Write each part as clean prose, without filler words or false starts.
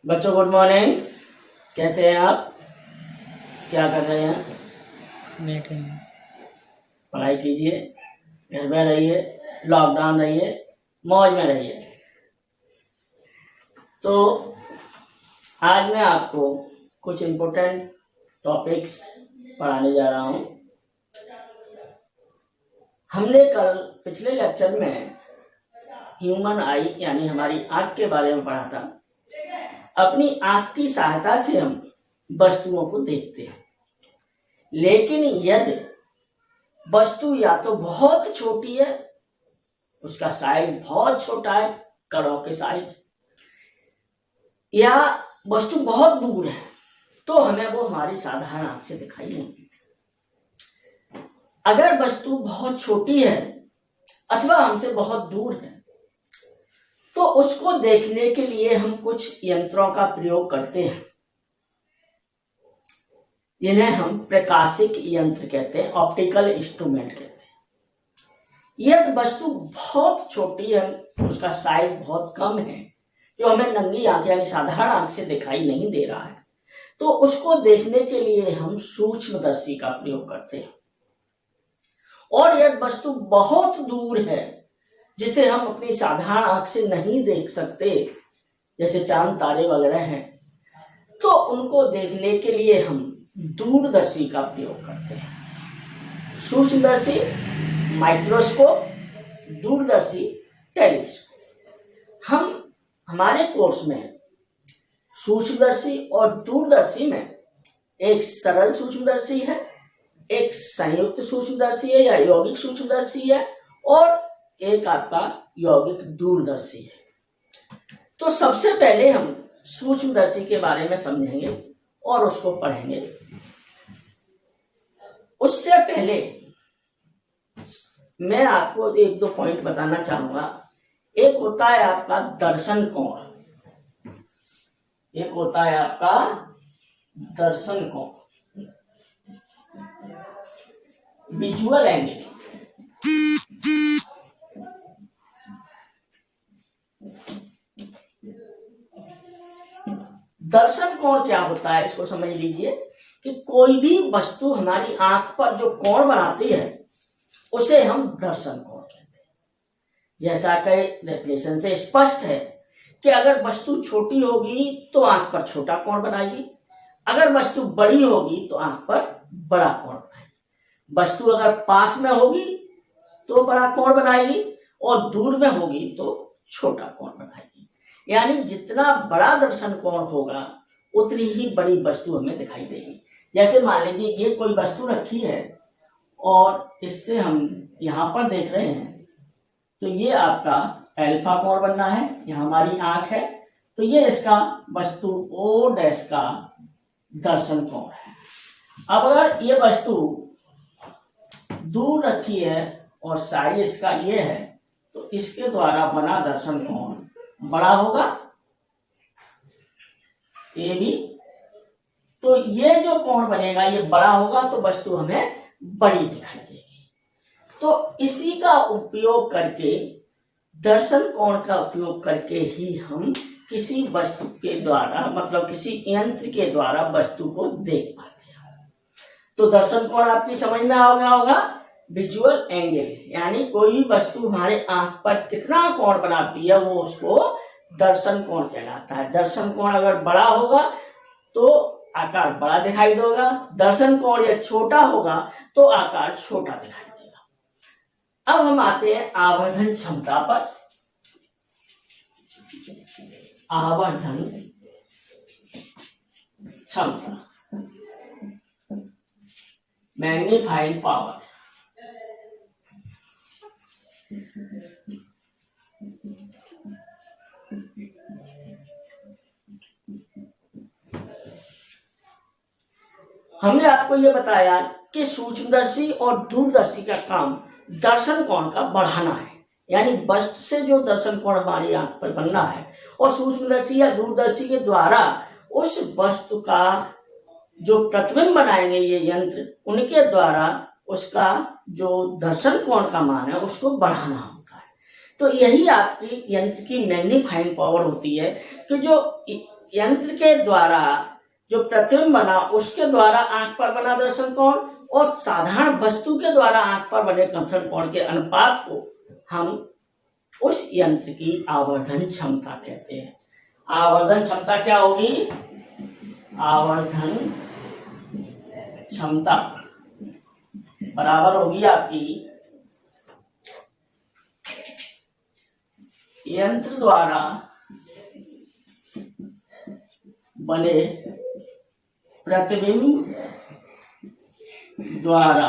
बच्चों good morning. कैसे हैं आप? क्या कर रहे हैं? बैठे हैं। पढ़ाई कीजिए, घर में रहिए, लॉकडाउन रहिए, मौज में रहिए। तो आज मैं आपको कुछ इम्पोर्टेंट टॉपिक्स पढ़ाने जा रहा हूँ। हमने कल पिछले लेक्चर में ह्यूमन आई यानी हमारी आँख के बारे में पढ़ा था। अपनी आँख की सहायता से हम वस्तुओं को देखते हैं, लेकिन यदि वस्तु या तो बहुत छोटी है, उसका साइज बहुत छोटा है, कणों के साइज, या वस्तु बहुत दूर है, तो हमें वो हमारी साधारण आंख से दिखाई नहीं देती। अगर वस्तु बहुत छोटी है अथवा हमसे बहुत दूर है, तो उसको देखने के लिए हम कुछ यंत्रों का प्रयोग करते हैं। इन्हें हम प्रकाशिक यंत्र कहते हैं, ऑप्टिकल इंस्ट्रूमेंट कहते हैं। यदि वस्तु बहुत छोटी है, उसका साइज बहुत कम है, जो हमें नंगी आंख यानी साधारण आंख से दिखाई नहीं दे रहा है, तो उसको देखने के लिए हम सूक्ष्मदर्शी का प्रयोग करते हैं। और यदि वस्तु बहुत दूर है, जिसे हम अपनी साधारण आंख से नहीं देख सकते, जैसे चांद तारे वगैरह हैं, तो उनको देखने के लिए हम दूरदर्शी का प्रयोग करते हैं। सूक्ष्मदर्शी माइक्रोस्कोप, दूरदर्शी टेलीस्कोप। हम हमारे कोर्स में सूक्ष्मदर्शी और दूरदर्शी में एक सरल सूक्ष्मदर्शी है, एक संयुक्त सूक्ष्मदर्शी है या यौगिक सूक्ष्मदर्शी है, और एक आपका यौगिक दूरदर्शी है। तो सबसे पहले हम सूक्ष्मदर्शी के बारे में समझेंगे और उसको पढ़ेंगे। उससे पहले मैं आपको एक दो पॉइंट बताना चाहूंगा। एक होता है आपका दर्शन कोण, एक होता है आपका दर्शन कोण, विजुअल एंगल। दर्शन कोण क्या होता है, इसको समझ लीजिए कि कोई भी वस्तु हमारी आंख पर जो कोण बनाती है, उसे हम दर्शन कोण कहते हैं। जैसा कि डेफिनेशन से स्पष्ट है कि अगर वस्तु छोटी होगी तो आंख पर छोटा कोण बनाएगी, अगर वस्तु बड़ी होगी तो आंख पर बड़ा कोण बनाएगी। वस्तु अगर पास में होगी तो बड़ा कोण बनाएगी और दूर में होगी तो छोटा कोण बनाएगी। यानी जितना बड़ा दर्शन कोण होगा उतनी ही बड़ी वस्तु हमें दिखाई देगी। जैसे मान लीजिए ये कोई वस्तु रखी है और इससे हम यहाँ पर देख रहे हैं, तो ये आपका अल्फा कोण बनना है, यहाँ हमारी आंख है, तो ये इसका वस्तु ओ डैश का दर्शन कोण है। अब अगर ये वस्तु दूर रखी है और साइज इसका ये है, तो इसके द्वारा बना दर्शन कोण बड़ा होगा, ये भी। तो ये जो कोण बनेगा ये बड़ा होगा, तो वस्तु हमें बड़ी दिखाई देगी। तो इसी का उपयोग करके, दर्शन कोण का उपयोग करके ही हम किसी वस्तु के द्वारा, मतलब किसी यंत्र के द्वारा वस्तु को देख पाते हैं। तो दर्शन कोण आपकी समझ में आ गया होगा। विजुअल एंगल यानी कोई भी वस्तु हमारे आंख पर कितना कोण बनाती है, वो उसको दर्शन कोण कहलाता है। दर्शन कोण अगर बड़ा होगा तो आकार बड़ा दिखाई देगा, दर्शन कोण या छोटा होगा तो आकार छोटा दिखाई देगा। अब हम आते हैं आवर्धन क्षमता पर। आवर्धन क्षमता, मैग्नीफाइंग पावर। हमने आपको यह बताया कि सूक्ष्मदर्शी और दूरदर्शी का काम दर्शन कोण का बढ़ाना है, यानी वस्तु से जो दर्शन कोण हमारी आंख पर बनना है, और सूक्ष्मदर्शी या दूरदर्शी के द्वारा उस वस्तु का जो प्रतिबिंब बनाएंगे ये यंत्र, उनके द्वारा उसका जो दर्शन कोण का मान है उसको बढ़ाना होता है। तो यही आपकी यंत्र की मैग्नीफाइंग पावर होती है कि जो यंत्र के द्वारा जो प्रतिबिंब बना उसके द्वारा आंख पर बना दर्शन कोण और साधारण वस्तु के द्वारा आंख पर बने दर्शन कोण के अनुपात को हम उस यंत्र की आवर्धन क्षमता कहते हैं। आवर्धन क्षमता क्या होगी? आवर्धन क्षमता बराबर होगी आपकी यंत्र द्वारा बने प्रतिबिंब द्वारा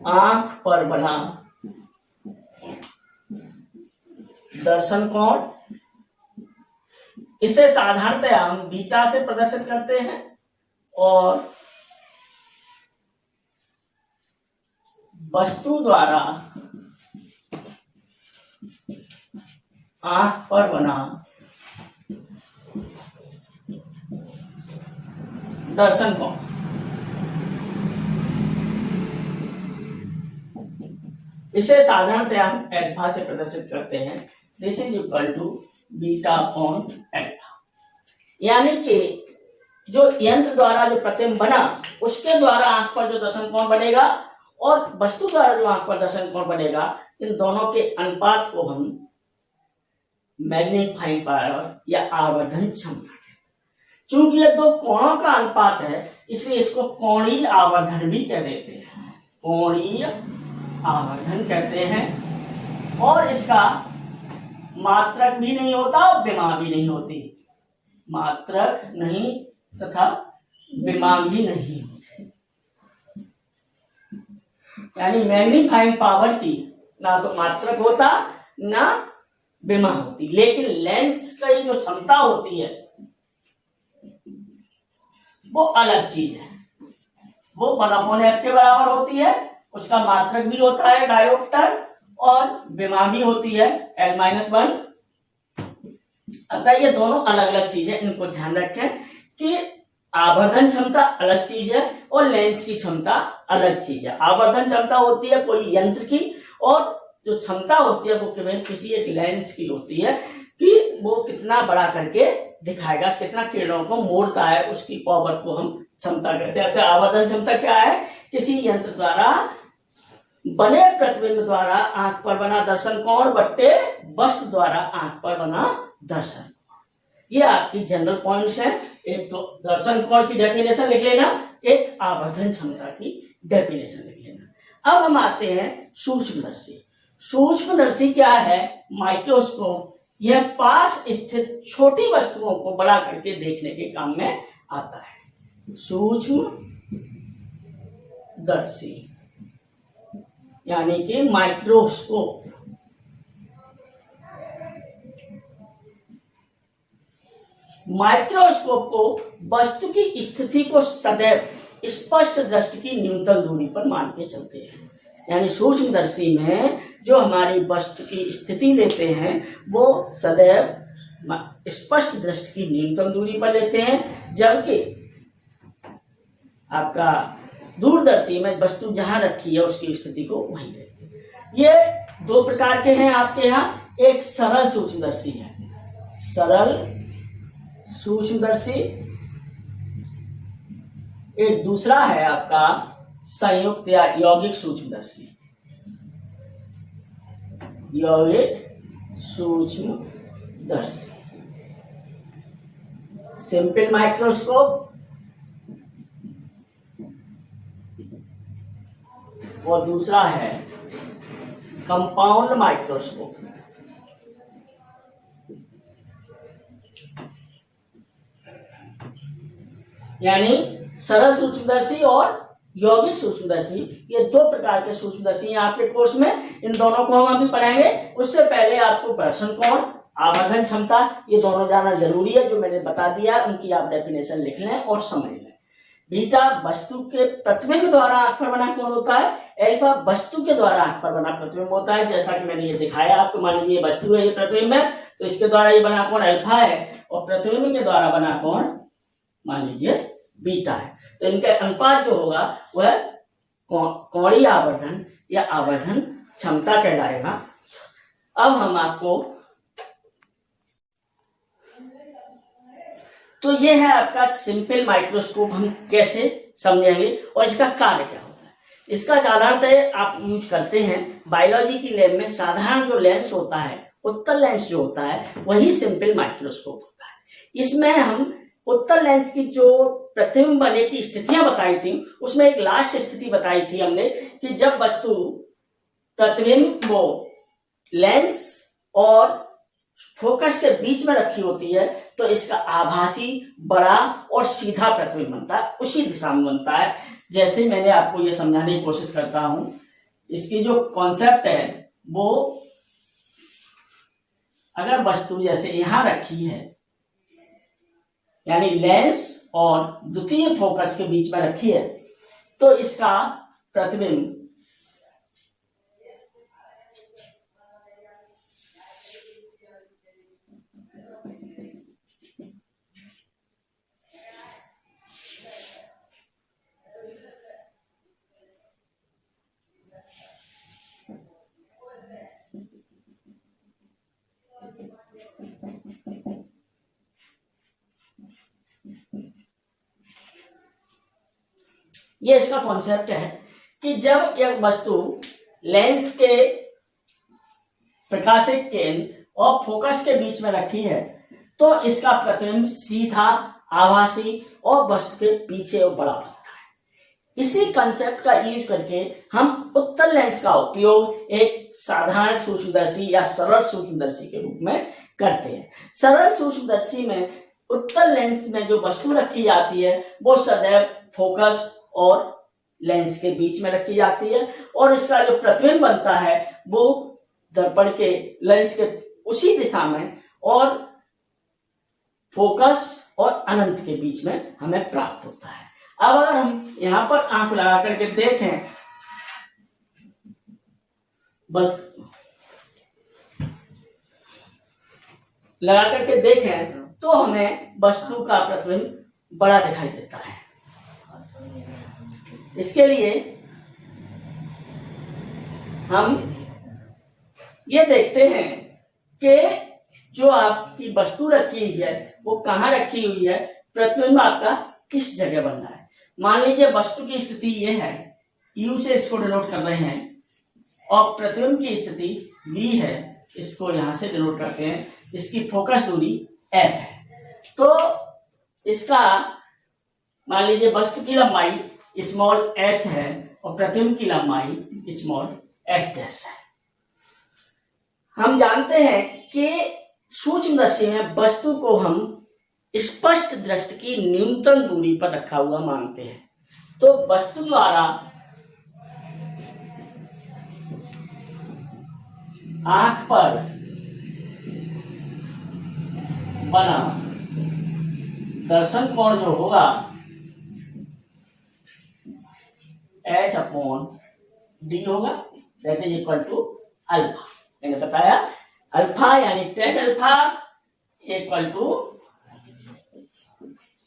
आंख पर बना दर्शन कोण। इसे साधारणतया हम बीटा से प्रदर्शित करते हैं और वस्तु द्वारा आंख पर बना दर्शन कोण। इसे साधारणतया हम अल्फा से प्रदर्शित करते हैं। This is equal to beta upon alpha. यानी कि जो यंत्र द्वारा जो प्रतिबिंब बना उसके द्वारा आंख पर जो दर्शन कोण बनेगा और वस्तु द्वारा जो आंख पर दर्शन कोण बनेगा, इन दोनों के अनुपात को हम मैग्नीफाइंग पावर या आवर्धन क्षमता कहते हैं। चूंकि ये दो कोणों का अनुपात है इसलिए इसको कोणीय आवर्धन भी कह देते हैं। कोणीय आवर्धन कहते हैं और इसका मात्रक भी नहीं होता और विमा भी नहीं होती। मात्रक नहीं तथा विमा भी नहीं होती। यानी मैग्नीफाइंग पावर की ना तो मात्रक होता ना विमा होती, लेकिन लेंस की जो क्षमता होती है वो अलग चीज है। वो 1/f के बराबर होती है, उसका मात्रक भी होता है डायोप्टर और विमा भी होती है L-1। अतः ये दोनों अलग अलग चीजें, इनको ध्यान रखें कि आवर्धन क्षमता अलग चीज है और लेंस की क्षमता अलग चीज है। आवर्धन क्षमता होती है कोई यंत्र की और जो क्षमता होती है वो केवल किसी एक लेंस की होती है कि वो कितना बड़ा करके दिखाएगा, कितना किरणों को मोड़ता है, उसकी पावर को हम क्षमता कहते हैं। आवर्धन क्षमता क्या है? किसी यंत्र द्वारा बने प्रतिबिंब द्वारा आंख पर बना दर्शन कोण बट्टे वस्तु द्वारा आंख पर बना दर्शन कोण। ये आपकी जनरल पॉइंट्स हैं। एक तो दर्शन कोण की डेफिनेशन लिख लेना, एक आवर्धन क्षमता की डेफिनेशन लिख लेना। अब हम आते हैं सूक्ष्मदर्शी। सूक्ष्मदर्शी क्या है? माइक्रोस्कोप। यह पास स्थित छोटी वस्तुओं को बड़ा करके देखने के काम में आता है। सूक्ष्मदर्शी यानी कि माइक्रोस्कोप। माइक्रोस्कोप को वस्तु की स्थिति को सदैव स्पष्ट दृष्टि की न्यूनतम दूरी पर मान के चलते हैं। यानी सूक्ष्मदर्शी में जो हमारी वस्तु की स्थिति लेते हैं वो सदैव स्पष्ट दृष्टि की न्यूनतम दूरी पर लेते हैं, जबकि आपका दूरदर्शी में वस्तु जहां रखी है उसकी स्थिति को वहीं लेते हैं। ये दो प्रकार के हैं आपके यहाँ। एक सरल सूक्ष्मदर्शी है, सरल सूक्ष्मदर्शी। एक दूसरा है आपका संयुक्त या यौगिक सूक्ष्मदर्शी। यौगिक सूक्ष्मदर्शी, सिंपल माइक्रोस्कोप और दूसरा है कंपाउंड माइक्रोस्कोप। यानी सरल सूक्ष्मदर्शी और यौगिक सूक्ष्मदर्शी, ये दो प्रकार के सूक्ष्मदर्शी हैं आपके कोर्स में। इन दोनों को हम अभी पढ़ाएंगे। उससे पहले आपको दर्शन कोण, आवर्धन क्षमता, ये दोनों जानना जरूरी है। जो मैंने बता दिया उनकी आप डेफिनेशन लिख लें और समझ लें। बीटा वस्तु के प्रतिबिंब द्वारा आंख पर बना कोण होता है, अल्फा वस्तु के द्वारा आंख पर बना प्रतिबिंब होता है। जैसा कि मैंने ये दिखाया आपको, मान लीजिए वस्तु है, ये प्रतिबिंब है, तो इसके द्वारा ये बना कोण अल्फा है और प्रतिबिंब के द्वारा बना कोण मान लीजिए बीटा है। तो इनका अनुपात जो होगा वह कोणीय आवर्धन या आवर्धन क्षमता कहलाएगा। अब हम आपको तो ये है आपका सिंपल माइक्रोस्कोप। हम कैसे समझेंगे और इसका कार्य क्या होता है। इसका साधारणतः आप यूज करते हैं बायोलॉजी की लैब में। साधारण जो लेंस होता है, उत्तल लेंस जो होता है, वही सिंपल माइक्रोस्कोप होता है। इसमें हम उत्तल लेंस की जो प्रतिबिंब बनने की स्थितियां बताई थी, उसमें एक लास्ट स्थिति बताई थी हमने कि जब वस्तु प्रतिबिंब वो लेंस और फोकस के बीच में रखी होती है तो इसका आभासी बड़ा और सीधा प्रतिबिंब बनता है, उसी दिशा में बनता है। जैसे मैंने आपको ये समझाने की कोशिश करता हूं, इसकी जो कॉन्सेप्ट है वो, अगर वस्तु जैसे यहां रखी है, यानी लेंस और द्वितीय फोकस के बीच में रखी है, तो इसका प्रतिबिंब ये इसका कॉन्सेप्ट है कि जब एक वस्तु लेंस के प्रकाशिक केंद्र और फोकस के बीच में रखी है तो इसका प्रतिबिंब सीधा, आभासी और वस्तु के पीछे और बड़ा बनता है। इसी कंसेप्ट का यूज करके हम उत्तल लेंस का उपयोग एक साधारण सूक्ष्मदर्शी या सरल सूक्ष्मदर्शी के रूप में करते हैं। सरल सूक्ष्मदर्शी में उत्तल लेंस में जो वस्तु रखी जाती है वो सदैव फोकस और लेंस के बीच में रखी जाती है और इसका जो प्रतिबिंब बनता है वो दर्पण के लेंस के उसी दिशा में और फोकस और अनंत के बीच में हमें प्राप्त होता है। अब अगर हम यहां पर आंख लगा करके देखें, लगा करके देखें तो हमें वस्तु का प्रतिबिंब बड़ा दिखाई देता है। इसके लिए हम ये देखते हैं कि जो आपकी वस्तु रखी हुई है वो कहाँ रखी हुई है, प्रतिबिंब आपका किस जगह बन रहा है। मान लीजिए वस्तु की स्थिति ये है, U से इसको डिनोट कर रहे हैं और प्रतिबिंब की स्थिति V है, इसको यहां से डिनोट करते हैं। इसकी फोकस दूरी F है। तो इसका मान लीजिए वस्तु की लंबाई स्मॉल h है और प्रतिबिंब की लंबाई स्मॉल h डैश है। हम जानते हैं कि सूक्ष्मदर्शी में वस्तु को हम स्पष्ट दृष्टि की न्यूनतम दूरी पर रखा हुआ मानते हैं। तो वस्तु द्वारा आंख पर बना दर्शन कोण जो होगा h/d होगा, that is equal to alpha. मैंने बताया अल्फा यानी tan alpha equal to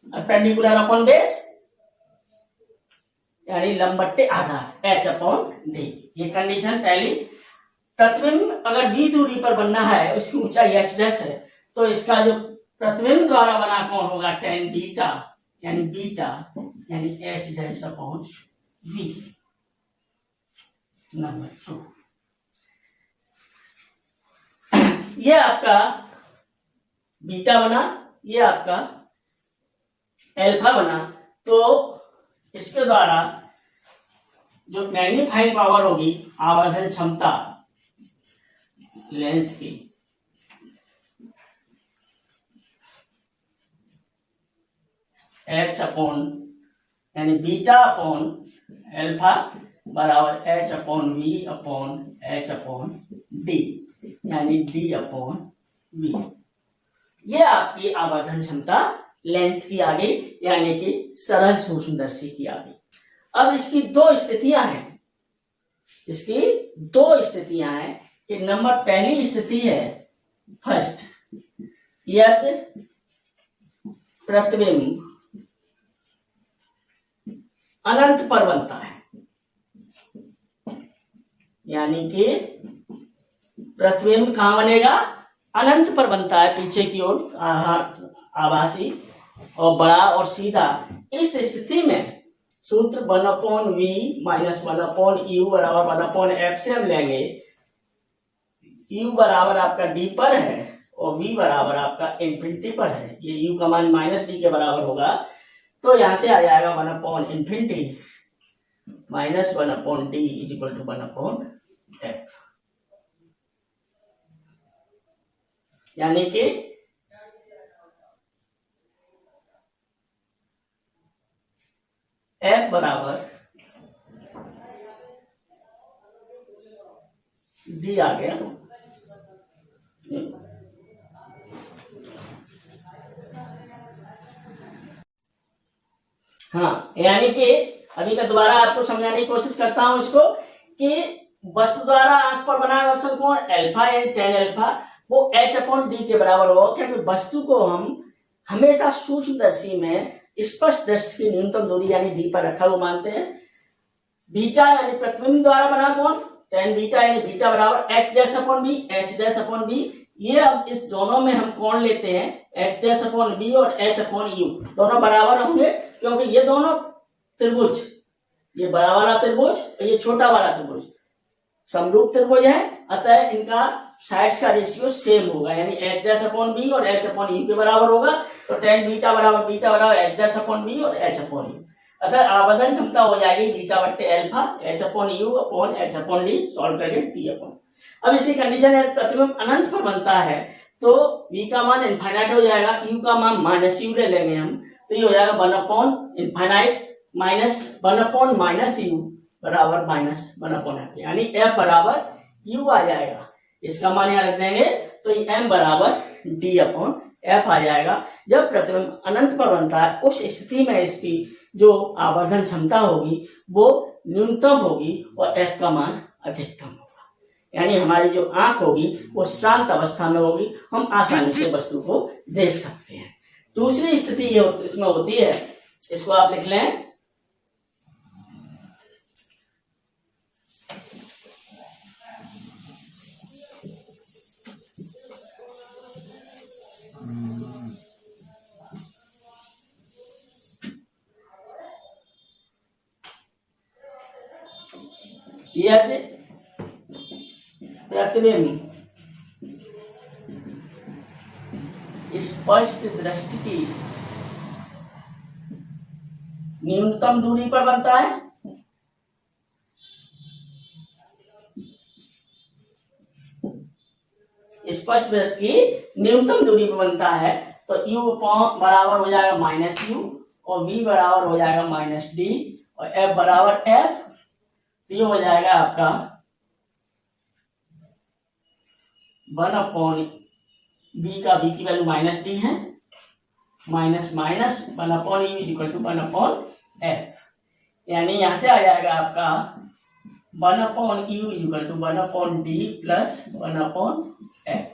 perpendicular upon base यानी लंबट्टे आधा h/d। ये कंडीशन पहली। प्रतिबिंब अगर v दूरी पर बनना है, उसकी ऊंचाई h डैश है, तो इसका जो प्रतिबिंब द्वारा बना कोण होगा tan बीटा यानी h dash upon v। Number 2, ये आपका बीटा बना, ये आपका अल्फा बना। तो इसके द्वारा जो मैग्नीफाइंग पावर होगी, आवर्धन क्षमता लेंस की, h/, यानी बीटा अपॉन अल्फा बराबर h/v/h/d यानी d/v। ये आपकी आवर्धन क्षमता लेंस की आ गई, यानी कि सरल सूक्ष्मदर्शी की आ गई। अब इसकी दो स्थितियां हैं, कि नंबर पहली स्थिति है फर्स्ट, यदि प्रतिबिंब अनंत पर बनता है, यानी कि प्रतिबिंब कहां बनेगा, अनंत पर बनता है, पीछे की ओर आभासी और बड़ा और सीधा, इस स्थिति में सूत्र 1/v माइनस 1/u बराबर 1/f से हम लेंगे। u बराबर आपका d पर है और v बराबर आपका इन्फिनिटी पर है। ये u का मान माइनस d के बराबर होगा, तो यहां से आ जाएगा 1/∞ minus 1/d is equal to 1/f। यानी कि f बराबर d आ गया। हाँ, यानी कि अभी का दोबारा आपको समझाने की कोशिश करता हूं इसको कि वस्तु द्वारा आंख पर बना दर्शन कोण अल्फा यानी tan अल्फा वो h/d के बराबर होगा, क्योंकि वस्तु को हम हमेशा सूक्ष्मदर्शी में स्पष्ट दृष्टि की न्यूनतम दूरी यानी d पर रखा हुआ मानते हैं। बीटा यानी प्रतिबिंब द्वारा बना कोण tan बीटा यानी बीटा बराबर h'/b। ये अब इस दोनों में हम कोण लेते हैं h'/b और h/u, दोनों बराबर होंगे क्योंकि ये दोनों त्रिभुज, ये बड़ा वाला त्रिभुज और ये छोटा वाला त्रिभुज समरूप त्रिभुज है, अतः इनका साइड्स का रेशियो सेम होगा, यानी h'/b और h/u के बराबर होगा। तो tan बीटा बराबर h'/b और h/u, अतः आवर्धन क्षमता हो जाएगी बीटा बट्टे alpha h/u upon h/d solve करके t/। अब इसी कंडीशन है प्रतिबिंब अनंत पर बनता है तो v का मान इनफाइनाइट हो जाएगा, u का मान माइनस u ले लेंगे हम, तो ये हो जाएगा 1/∞ माइनस 1/-u बराबर माइनस 1/f, यानी f बराबर u आ जाएगा। इसका मान यहाँ रख देंगे तो m बराबर d/f आ जाएगा। जब प्रतिबिंब अनंत पर बनता है उस स्थिति में इसकी जो आवर्धन क्षमता होगी वो न्यूनतम होगी और f का मान अधिकतम होगा, यानी हमारी जो आंख होगी वो शांत अवस्था में होगी, हम आसानी से वस्तु को देख सकते हैं। दूसरी स्थिति ये इसमें होती है, इसको आप लिख लें यदि प्रतिबिंब स्पष्ट दृष्टि की न्यूनतम दूरी पर बनता है, स्पष्ट दृष्टि की न्यूनतम दूरी पर बनता है तो u बराबर हो जाएगा -u और v बराबर हो जाएगा -d और f बराबर f, ये हो जाएगा आपका 1/v का v की वैल्यू -d है minus 1/u is equal to 1/f, यानी यहां से आ जाएगा आपका 1/u is equal to 1/d plus 1/f।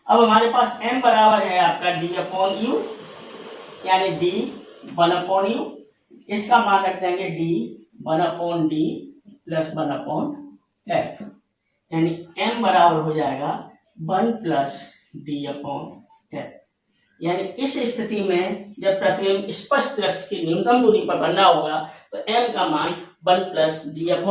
अब हमारे पास m बराबर है आपका d/u यानी d 1/u, इसका मान रख देंगे d 1/d प्लस 1/f, यानी m बराबर हो जाएगा 1 प्लस d/f। यानी इस स्थिति में जब प्रतिबिंब स्पष्ट दृष्टि की न्यूनतम दूरी पर बनना होगा तो m का मान 1 प्लस d/f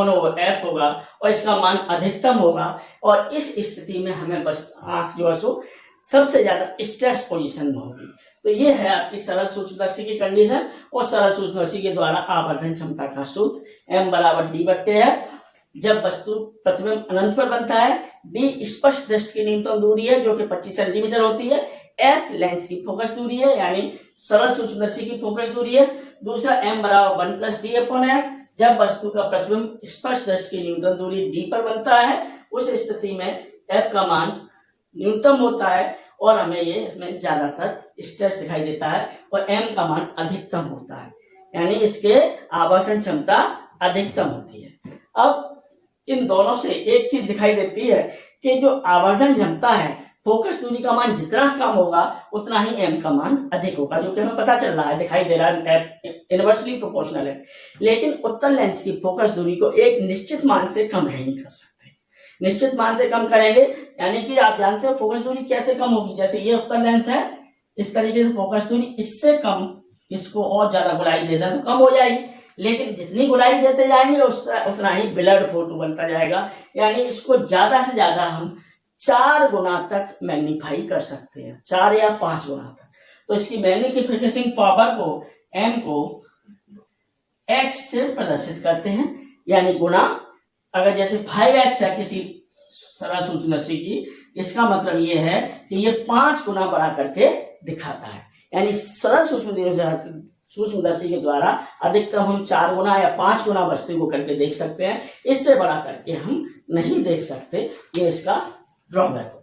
होगा और इसका मान अधिकतम होगा, और इस स्थिति में हमें बस आंख जो है सो सबसे ज्यादा स्ट्रेस पोजीशन में होगी। तो ये है आपकी सरल सूक्ष्मदर्शी की कंडीशन, और सरल सूक्ष्मदर्शी के द्वारा आवर्धन क्षमता का सूत्र m बराबर d/f। जब वस्तु प्रतिबिंब अनंत पर बनता है, d स्पष्ट दृष्टि की न्यूनतम दूरी है जो कि 25 सेंटीमीटर होती है, f लेंस की फोकस दूरी है यानी सरल सूक्ष्मदर्शी की फोकस दूरी है, दूसरा m बराबर 1 प्लस d/f। जब वस्तु का प्रतिबिंब स्पष्ट दृष्टि की न्यूनतम दूरी d पर बनता है उस स्थिति में f का मान न्यूनतम होता है और हमें ये इसमें ज्यादातर स्ट्रेस दिखाई देता है, और m का मान अधिकतम होता है, यानी इसके आवर्धन क्षमता अधिकतम होती है। अब इन दोनों से एक चीज दिखाई देती है कि जो आवर्धन क्षमता है, फोकस दूरी का मान जितना कम होगा उतना ही m का मान अधिक होगा, जो कि हमें पता चल रहा है, दिखाई दे रहा है, इनवर्सली प्रोपोर्शनल है। लेकिन उत्तल लेंस की फोकस दूरी को एक निश्चित मान से कम नहीं कर सकते, निश्चित मान से कम करेंगे यानी कि आप जानते हो फोकस दूरी कैसे कम होगी, जैसे ये उत्तल लेंस है, इस तरीके से फोकस दूरी इससे कम इसको और ज्यादा गोलाई दे दें तो कम हो जाएगी, लेकिन जितनी गोलाई देते जाएंगे उतना ही ब्लड फोटो बनता जाएगा। यानी इसको ज्यादा से ज्यादा हम 4 गुना तक मैग्नीफाई कर सकते हैं, 4 या 5 गुना तक। तो इसकी मैग्निफिकेशन पावर को m को x से प्रदर्शित करते हैं, यानी गुना। अगर जैसे 5x है किसी सरल सूक्ष्मदर्शी की, इसका मतलब ये है कि ये 5 गुना बढ़ा करके दिखाता है। यानी सरल सूक्ष्मदर्शी के द्वारा अधिकतम हम 4 गुना या 5 गुना वस्तु को करके देख सकते हैं, इससे बड़ा करके हम नहीं देख सकते। ये इसका ड्रॉबैक।